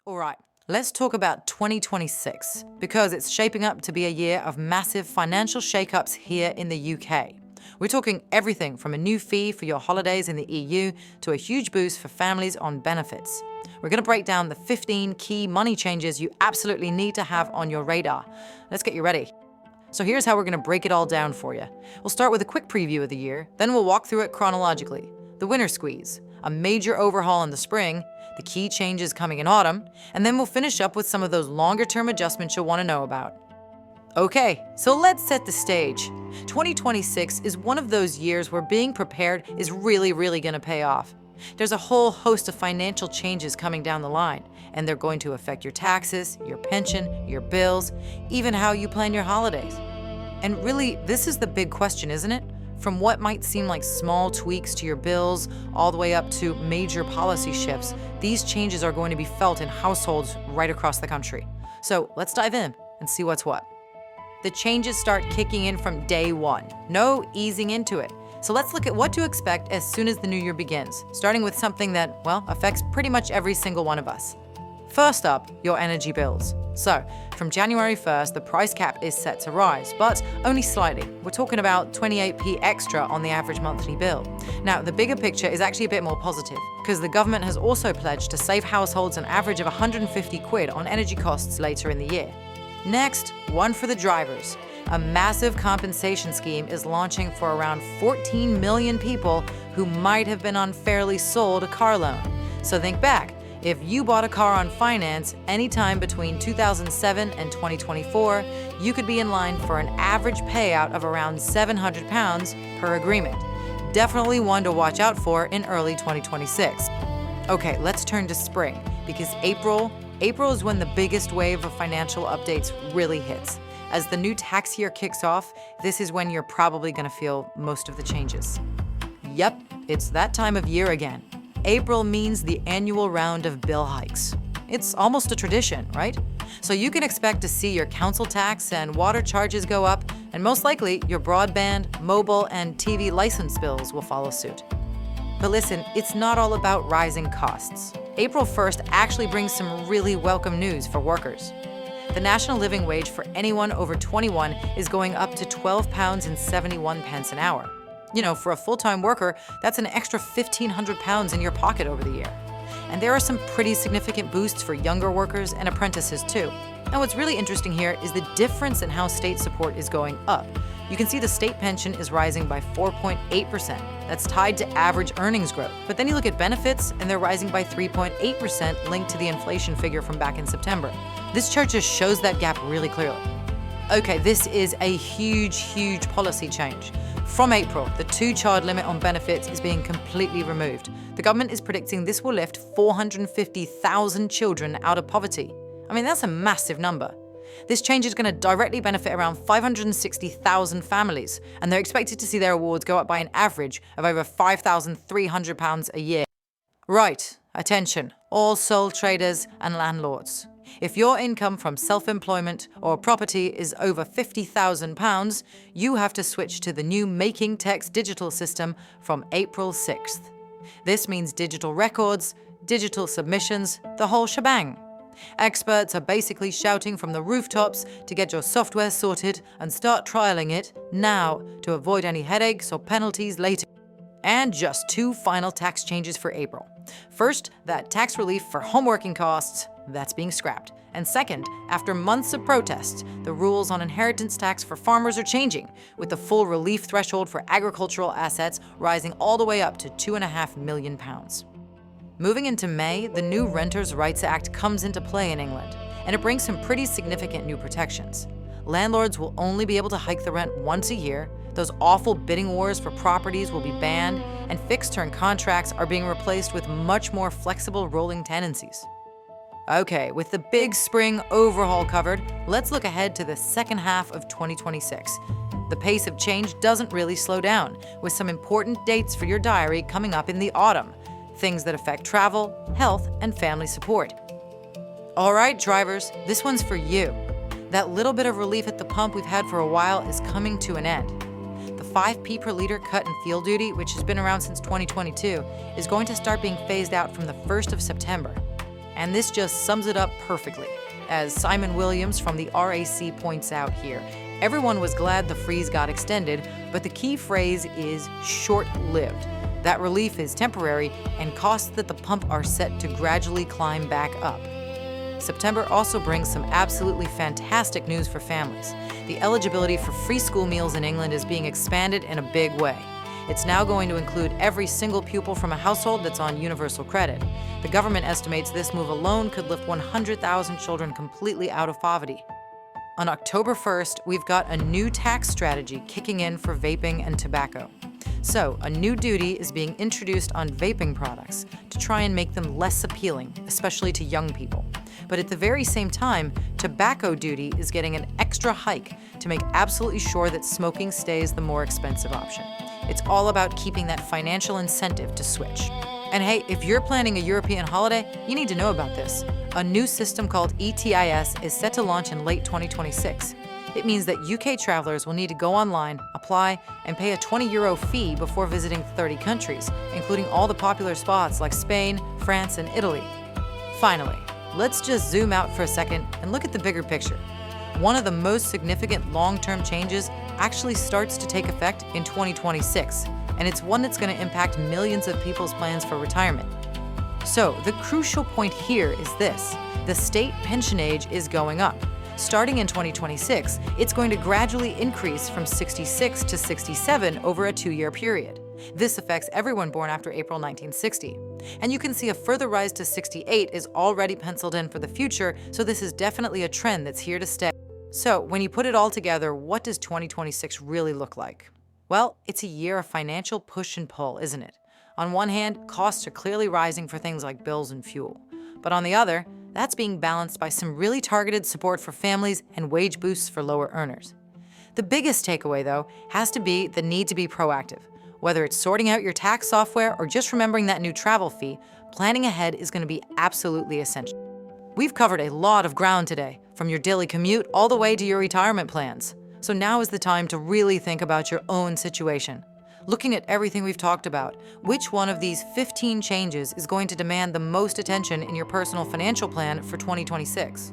All right, let's talk about 2026, because it's shaping up to be a year of massive financial shakeups here in the UK. We're talking everything from a new fee for your holidays in the EU to a huge boost for families on benefits. We're going to break down the 15 key money changes you absolutely need to have on your radar. Let's get you ready. So here's how we're going to break it all down for you. We'll start with a quick preview of the year, then we'll walk through it chronologically. The winter squeeze, a major overhaul in the spring, the key changes coming in autumn, and then we'll finish up with some of those longer-term adjustments you'll want to know about. Okay, so let's set the stage. 2026 is one of those years where being prepared is really going to pay off. There's a whole host of financial changes coming down the line, and they're going to affect your taxes, your pension, your bills, even how you plan your holidays. And really, this is the big question, isn't it? From what might seem like small tweaks to your bills, all the way up to major policy shifts, these changes are going to be felt in households right across the country. So let's dive in and see what's what. The changes start kicking in from day one. No easing into it. So let's look at what to expect as soon as the new year begins, starting with something that, well, affects pretty much every single one of us. First up, your energy bills. So, from January 1st, the price cap is set to rise, but only slightly. We're talking about 28p extra on the average monthly bill. Now, the bigger picture is actually a bit more positive, because the government has also pledged to save households an average of 150 quid on energy costs later in the year. Next, one for the drivers. A massive compensation scheme is launching for around 14 million people who might have been unfairly sold a car loan. So think back. If you bought a car on finance anytime between 2007 and 2024, you could be in line for an average payout of around £700 per agreement. Definitely one to watch out for in early 2026. Okay, let's turn to spring, because April is when the biggest wave of financial updates really hits. As the new tax year kicks off, this is when you're probably going to feel most of the changes. Yep, it's that time of year again. April means the annual round of bill hikes. It's almost a tradition, right? So you can expect to see your council tax and water charges go up, and most likely your broadband, mobile, and TV license bills will follow suit. But listen, it's not all about rising costs. April 1st actually brings some really welcome news for workers. The national living wage for anyone over 21 is going up to £12.71 an hour. You know, for a full-time worker, that's an extra £1,500 in your pocket over the year. And there are some pretty significant boosts for younger workers and apprentices too. And what's really interesting here is the difference in how state support is going up. You can see the state pension is rising by 4.8%. That's tied to average earnings growth. But then you look at benefits, and they're rising by 3.8% linked to the inflation figure from back in September. This chart just shows that gap really clearly. Okay, this is a huge policy change. From April, the 2-child limit on benefits is being completely removed. The government is predicting this will lift 450,000 children out of poverty. I mean, that's a massive number. This change is going to directly benefit around 560,000 families, and they're expected to see their awards go up by an average of over £5,300 a year. Right, attention, all sole traders and landlords. If your income from self-employment or property is over £50,000, you have to switch to the new Making Tax digital system from April 6th. This means digital records, digital submissions, the whole shebang. Experts are basically shouting from the rooftops to get your software sorted and start trialing it now to avoid any headaches or penalties later. And just 2 final tax changes for April. First, that tax relief for homeworking costs, that's being scrapped. And second, after months of protests, the rules on inheritance tax for farmers are changing, with the full relief threshold for agricultural assets rising all the way up to £2.5 million. Moving into May, the new Renters' Rights Act comes into play in England, and it brings some pretty significant new protections. Landlords will only be able to hike the rent once a year, those awful bidding wars for properties will be banned, and fixed-term contracts are being replaced with much more flexible rolling tenancies. Okay, with the big spring overhaul covered, let's look ahead to the second half of 2026. The pace of change doesn't really slow down, with some important dates for your diary coming up in the autumn. Things that affect travel, health, and family support. All right, drivers, this one's for you. That little bit of relief at the pump we've had for a while is coming to an end. The 5p per liter cut in fuel duty, which has been around since 2022, is going to start being phased out from the 1st of September. And this just sums it up perfectly. As Simon Williams from the RAC points out here, everyone was glad the freeze got extended, but the key phrase is short-lived. That relief is temporary, and costs at the pump are set to gradually climb back up. September also brings some absolutely fantastic news for families. The eligibility for free school meals in England is being expanded in a big way. It's now going to include every single pupil from a household that's on universal credit. The government estimates this move alone could lift 100,000 children completely out of poverty. On October 1st, we've got a new tax strategy kicking in for vaping and tobacco. So, a new duty is being introduced on vaping products to try and make them less appealing, especially to young people. But at the very same time, tobacco duty is getting an extra hike to make absolutely sure that smoking stays the more expensive option. It's all about keeping that financial incentive to switch. And hey, if you're planning a European holiday, you need to know about this. A new system called ETIS is set to launch in late 2026. It means that UK travelers will need to go online, apply, and pay a €20 fee before visiting 30 countries, including all the popular spots like Spain, France, and Italy. Finally, let's just zoom out for a second and look at the bigger picture. One of the most significant long-term changes actually starts to take effect in 2026, and it's one that's going to impact millions of people's plans for retirement. So, the crucial point here is this: the state pension age is going up. Starting in 2026, it's going to gradually increase from 66 to 67 over a 2-year period. This affects everyone born after April 1960. And you can see a further rise to 68 is already penciled in for the future, so this is definitely a trend that's here to stay. So, when you put it all together, what does 2026 really look like? Well, it's a year of financial push and pull, isn't it? On one hand, costs are clearly rising for things like bills and fuel. But on the other, that's being balanced by some really targeted support for families and wage boosts for lower earners. The biggest takeaway, though, has to be the need to be proactive. Whether it's sorting out your tax software or just remembering that new travel fee, planning ahead is going to be absolutely essential. We've covered a lot of ground today, from your daily commute all the way to your retirement plans. So now is the time to really think about your own situation. Looking at everything we've talked about, which one of these 15 changes is going to demand the most attention in your personal financial plan for 2026?